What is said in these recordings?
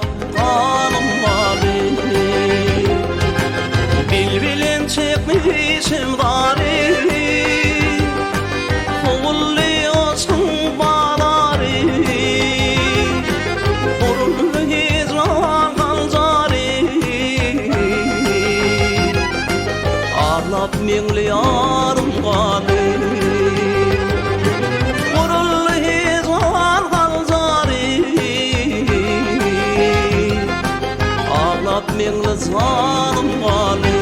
bakalım bari. Bilbilen çekmişim gari, kovulluyorsun barari. Orunlu hicran kalcari, ağlap mingliyarım gari. Orunlu hicran kalcari, ağlap mingliyarım gari.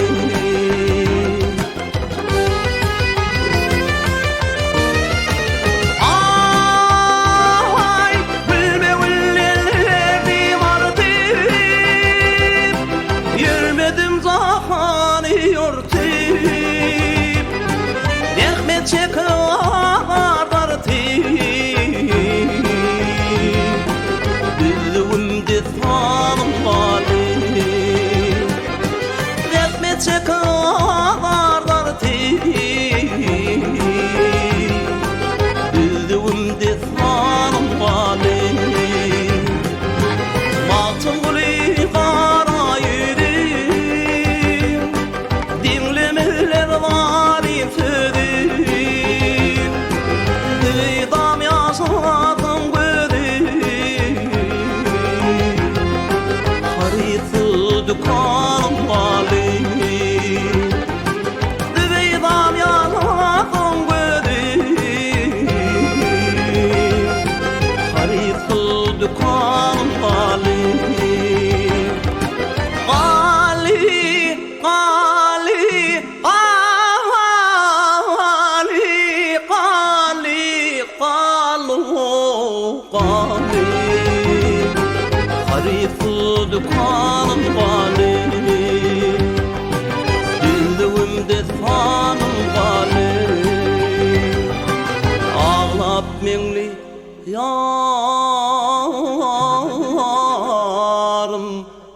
Yarım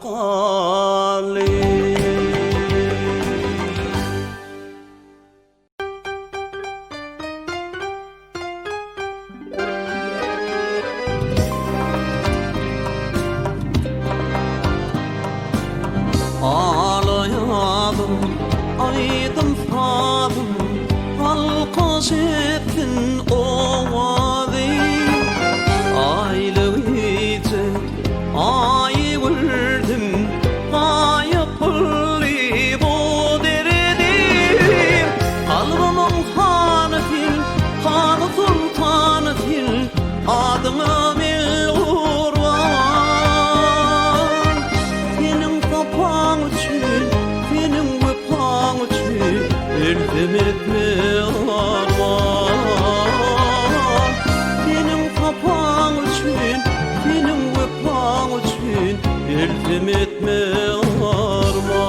kali. Ağlayadım aydım fadım, alkış ettin ovadı. Aylığıca ayı vurdum, ayıplı bu derdim. Kalbimın kanı fil, kanı sultanı fil, adını bil urvan. Senin kapağın için, senin vefağın için, öldüm etme arvan. Senin kapağın için, senin vefağın için, öldüm etme arvan.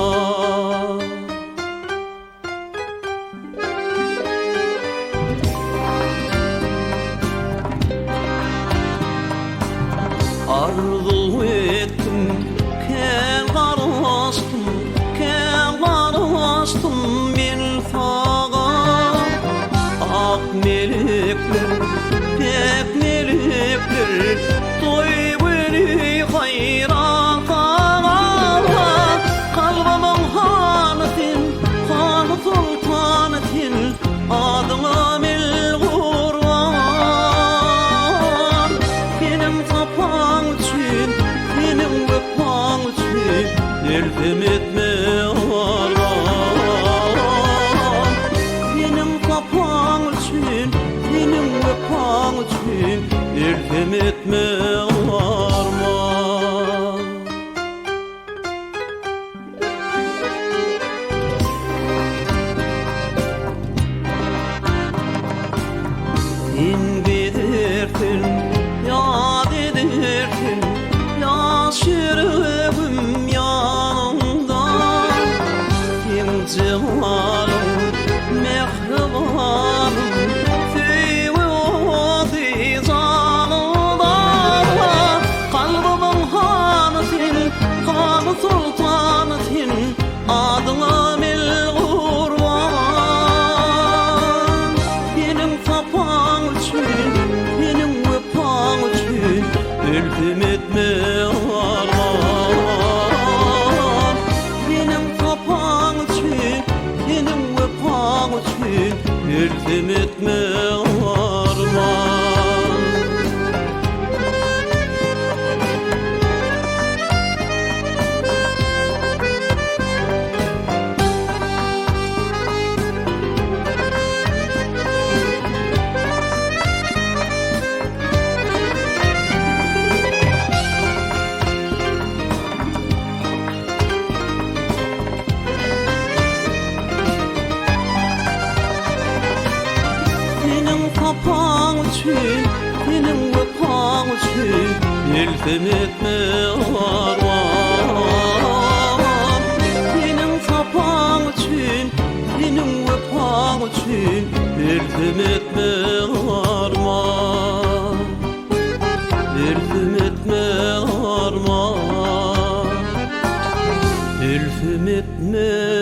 Arzu ettim, ken karastım, bir fağa. Ak melekler, pek melekler, toy beni hayran kağa. Kalbimın hanıtin, hanı sultanıtin, adına bil urvan. Benim kapağın için, benim vefağın için, öldüm etme arvan. Benim kapağın için, benim vefağın için, öldüm etme arvan. Sen gidersin, yad edersin, yaşarım yanımda. Sen cemalım, mehribanım, seviyordu canımda. iltim etme arman. Senin vefan için iltim etme arman. Senin sapan için, senin vefan için iltim etme arman. İltim etme arman. İltim etme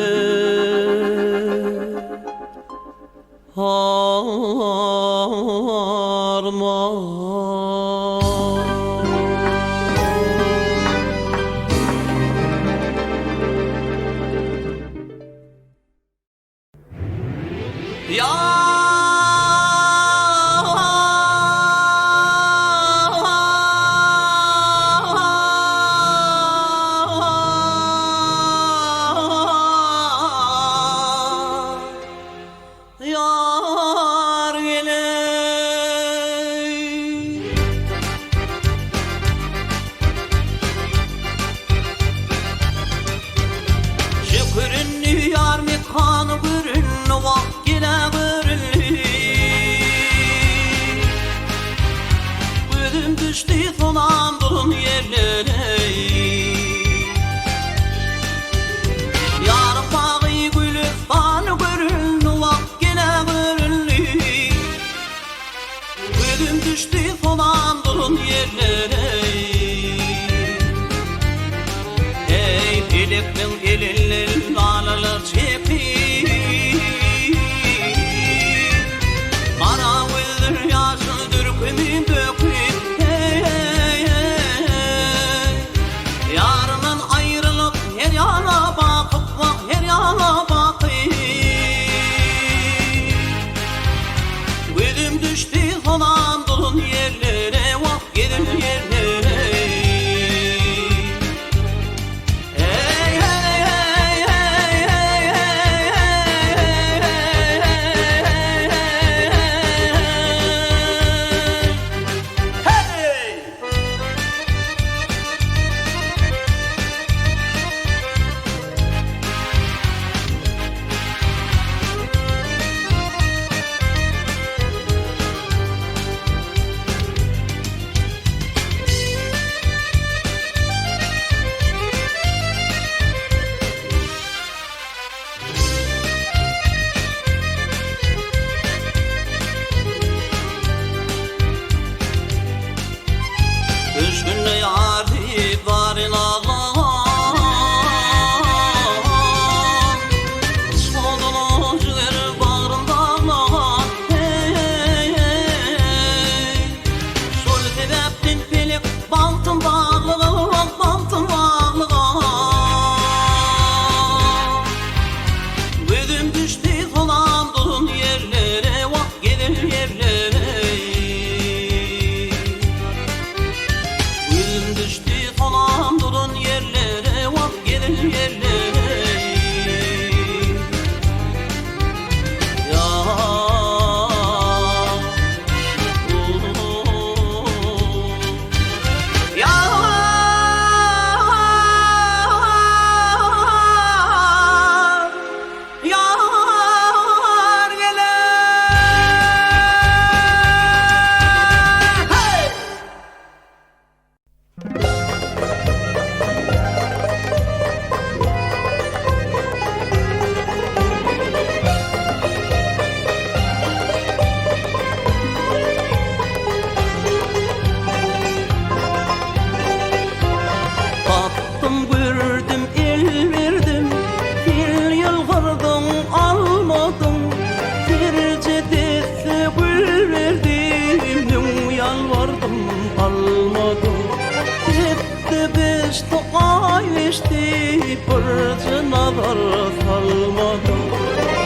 geçti fırtınalar salmadı.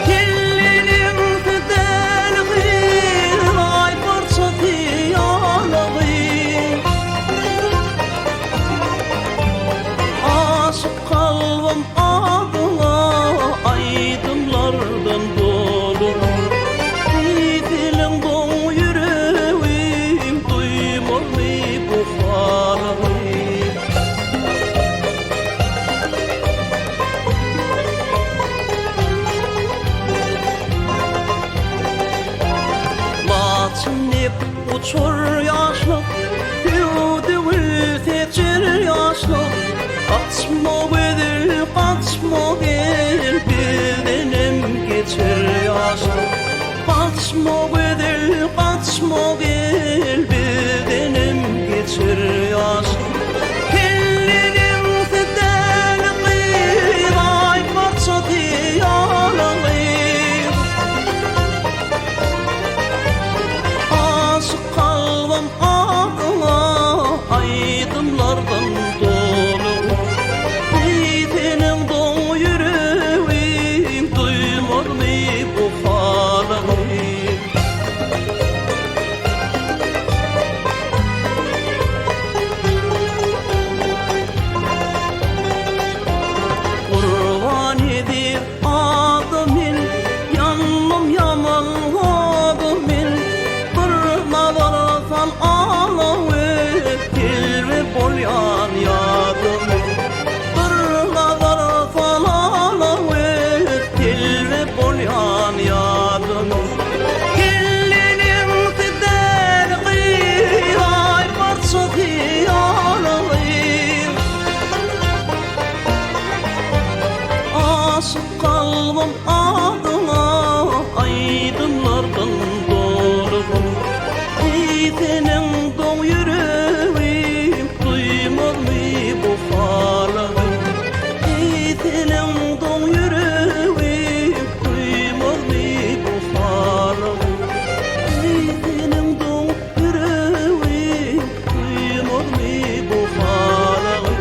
Kellerim de kalbim adına aydınlardan dolu. Dilim don yüreğim duymur mu bu halimi? Laçınıp uçur yaşlık, yüdü ültecir yaşlık. Kaçma bedel, kaçma gel, bildinim geçir yaşlık. Kaçma bedel, kaçma gel, bildinim geçir yaşlık. Kellerim fedel kıyray, kaçsa diyaralıyım. Aşık kalbim adına aydınlardan dolu. Dilim don yüreğim duymur mu bu halimi? Kurban edip adımın, yanmam yaman adımın. Kırma varsan ağlayıp dilme bolyan yadımın. Kırma varsan ağlayıp dilme bolyan yadımın. Kellerim fedel kıyray, kaçsa diyaralıyım. Aşık kalbim adına aydınlardan dolu. Dilim don yüreğim duymur mu bu halimi? Dilim don yüreğim duymur mu bu halimi? Dilim don yüreğim duymur mu bu halimi?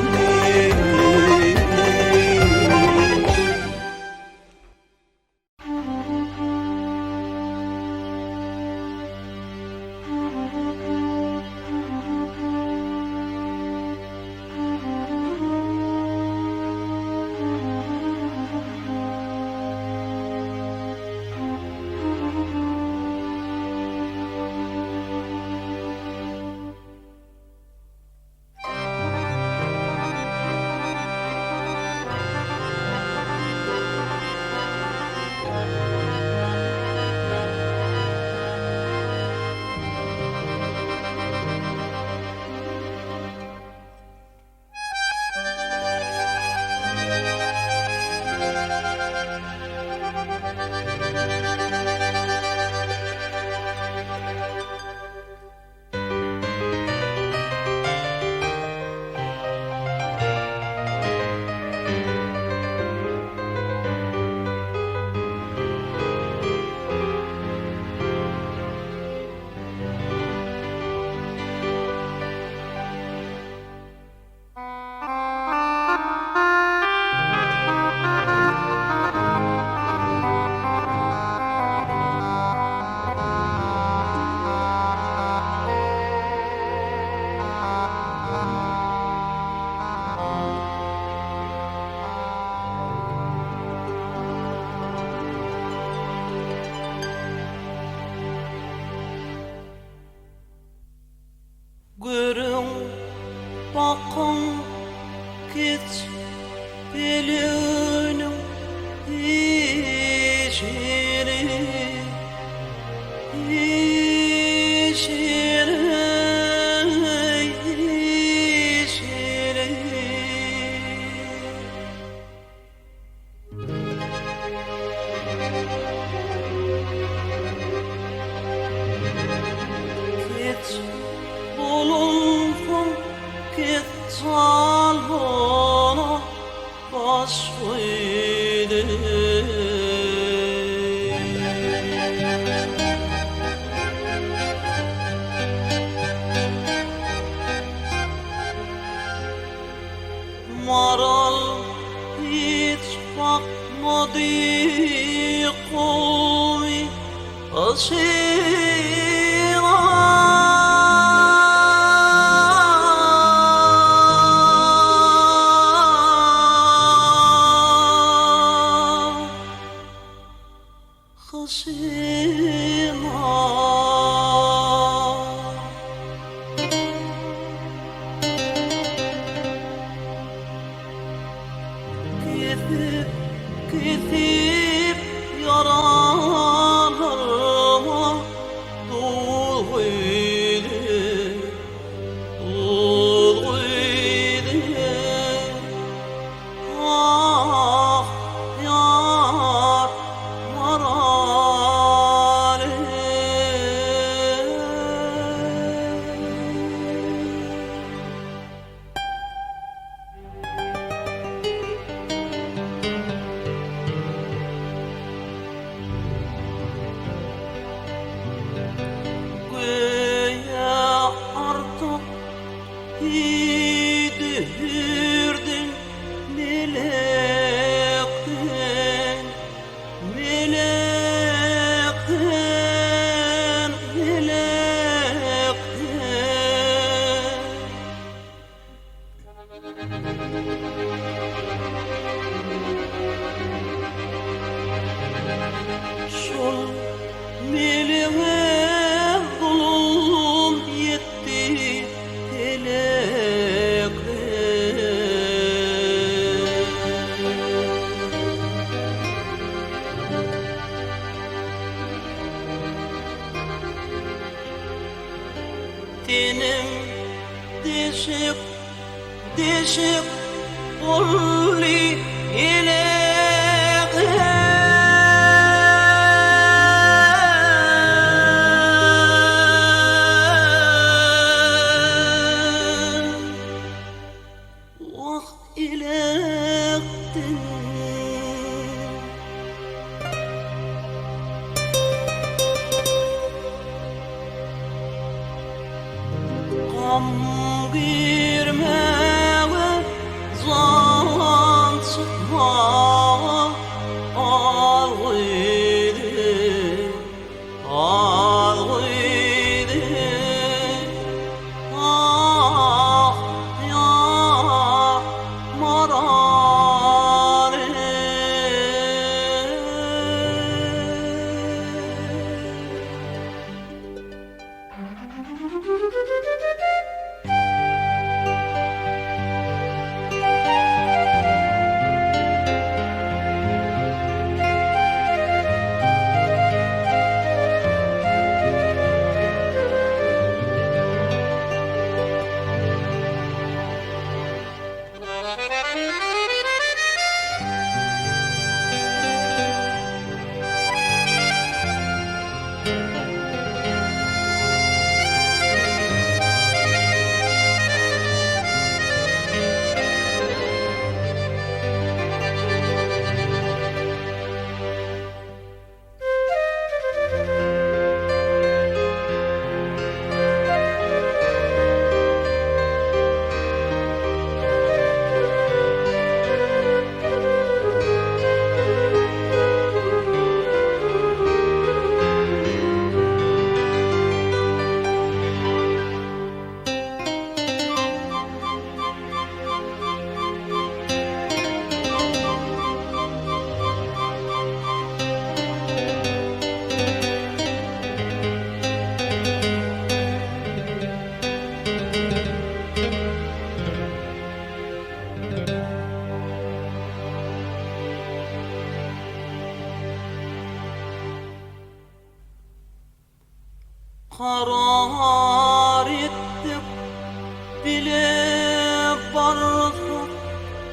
Görün, bakın, git, bilinin işini, Git, bulunsun, git, salona, başvıydı. Maral hiç bakmadı kuvvi asira. Kesip yaralarıma dul gıydı ah yar marare artık hidürdün melekten melekten şol meleğe kulum yetti tenim deşik deşik olli vakt ilektin gam girmewe zan çıkma ağıydı ağıydı ah yar marare karar ettim bile barsak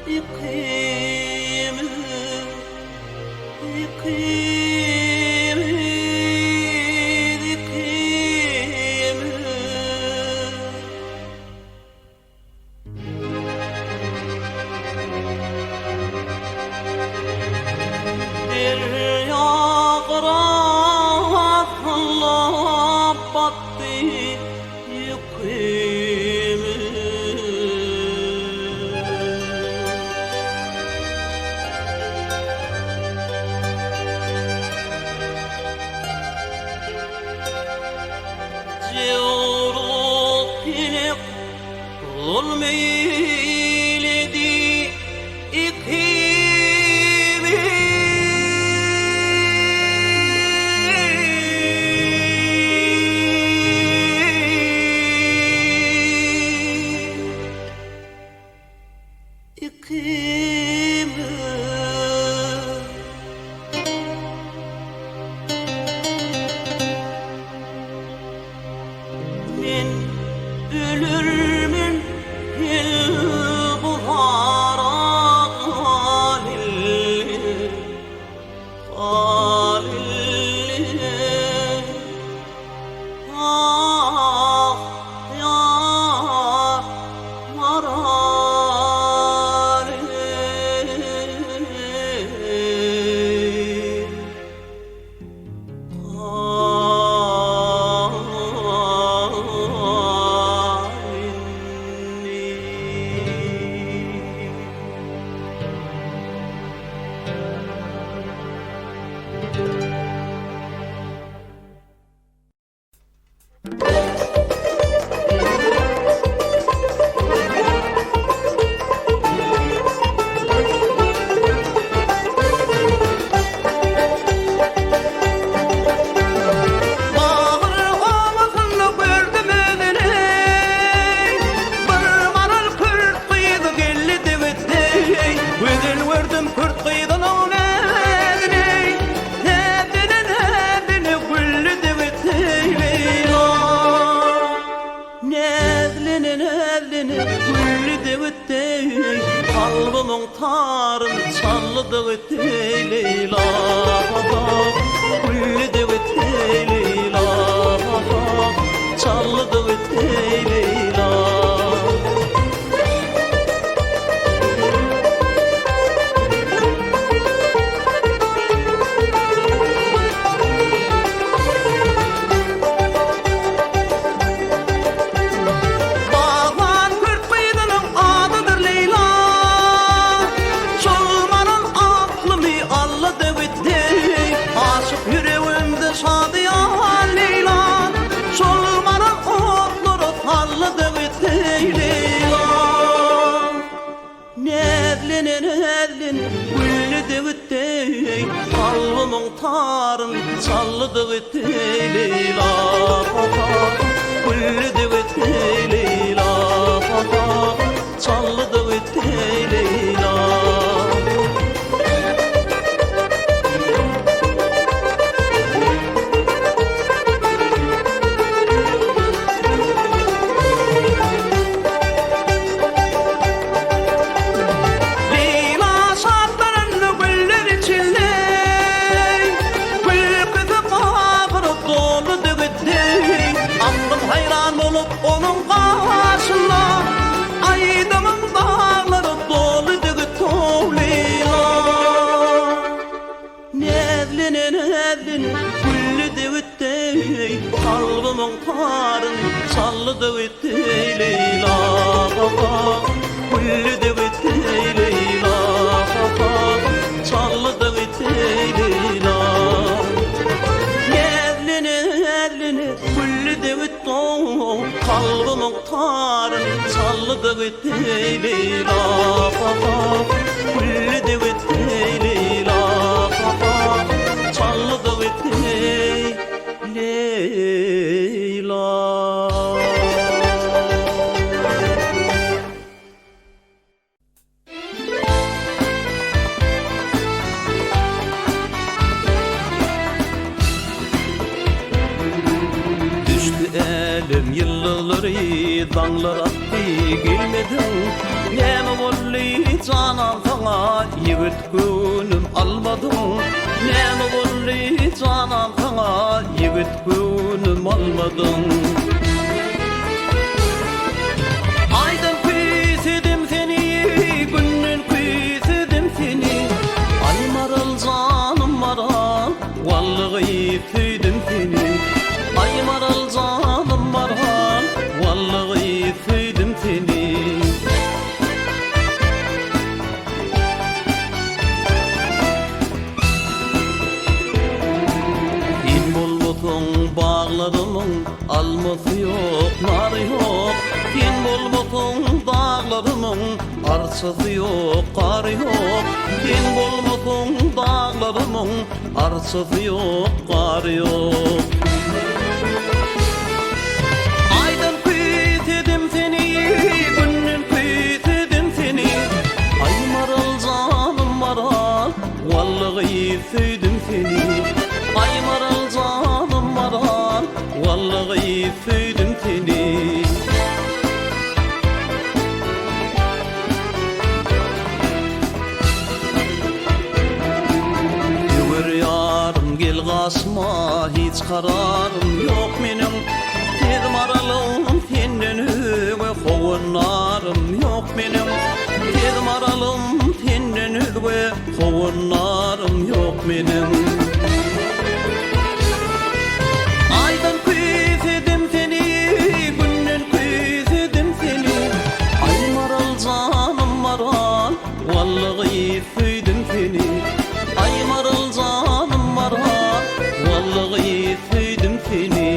ikimiz bir yağrak battı zulmeyledi ikimiz ikimi men ölürmün yıl buhara Kalbımın tarın çaldı gitti Leyla, gülledi gitti Leyla, çaldı gitti Leyla. Kalbımın tarın çaldı gitti Leyla, gülledi gitti Leyla, çaldı gitti Leyla. Onun karşısında aydınım dağları dolu dıgı Leyla. Nevlinin güllü dıgıttey, kalbımın tarın çallı dıgıttey Leyla, güllü dıgıttey Leyla, çallı dıgıttey Leyla. Nevlinin güllü dıgıttey, kalbımın tarın çaldı gitti Leyla, gülledi gitti Leyla, çaldı gitti Leyla. Elim yılları dağlar attı gelmedin, neme bolli canan sana yigit gönlüm almadın, neme bolli canan sana yigit gönlüm almadın. Aydın küsedim seni, günnün küsedim seni, ay maral canım maral, vallahi söyledim seni. Ay maral canım maral, vallahi söyledim seni. Sen bolmasın bağlarımın alması yok, narı yok. Sen bolmasın dağlarımın arçası yok, karı yok. Sen bolmasın dağlarımın arçası yok, karı yok. süydüm seni. Ay maral canım maral, vallahi süydüm seni. Yürü yarım gel kasma, hiç kararım yok benim. Tez maralım senden öge kovunlarım yok benim. Tez maralım senden öge kovunlarım yok benim. Aydan küsedim seni, günden küsedim seni. Ay maral canım maral, vallahi süydüm seni. Ay maral canım maral, vallahi süydüm seni.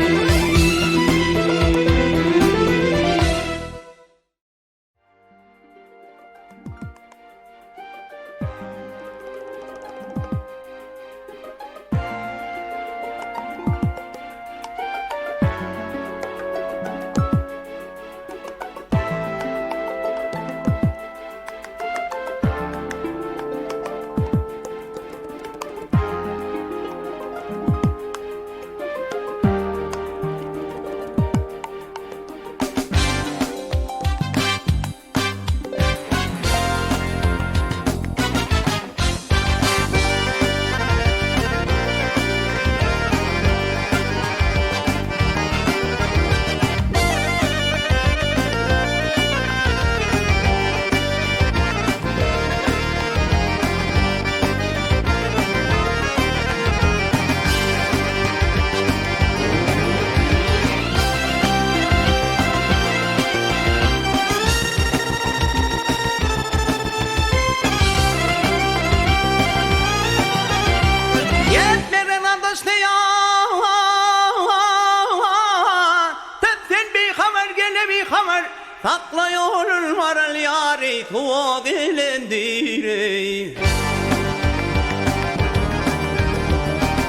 Saklıyor maral yari tuğ gelendire.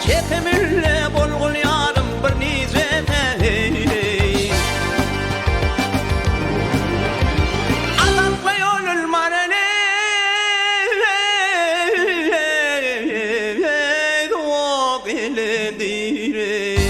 Çetemille bolgul yarım bir nice tehire. Saklıyor maral tuğ gelendire.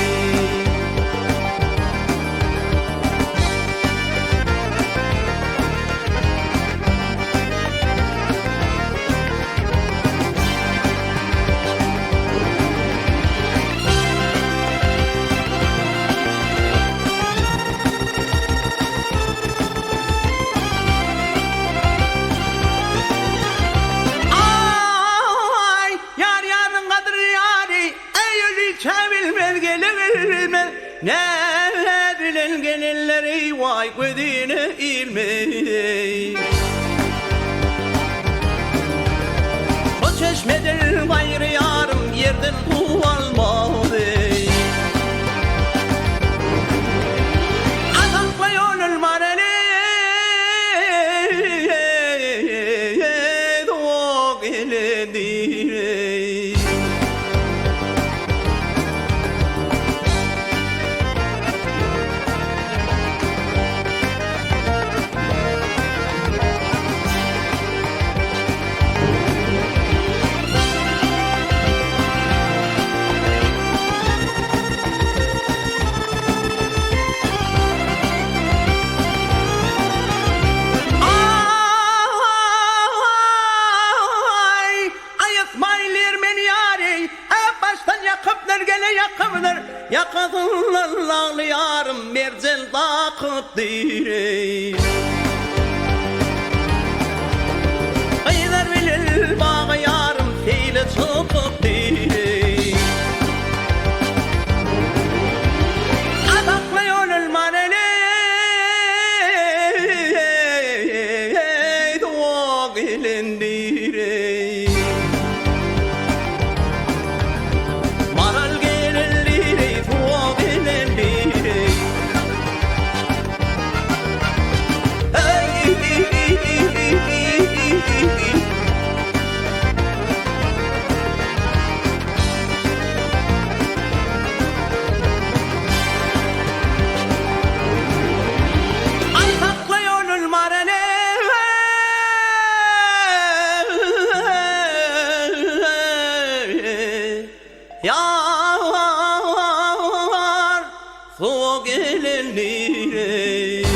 Ne bilen gelinleri vay gözüne ilmeği. O çeşmeden gayrı yarım yerden su almadı. Atakla yolun mareli doğuk elendire. Yakadınlar lağlı yarım mercel dağıt dire. Aylar bilir bağı yarım feyle çıkıp dire. Adakla yolun maneli doğuk elendire. soğuk elindire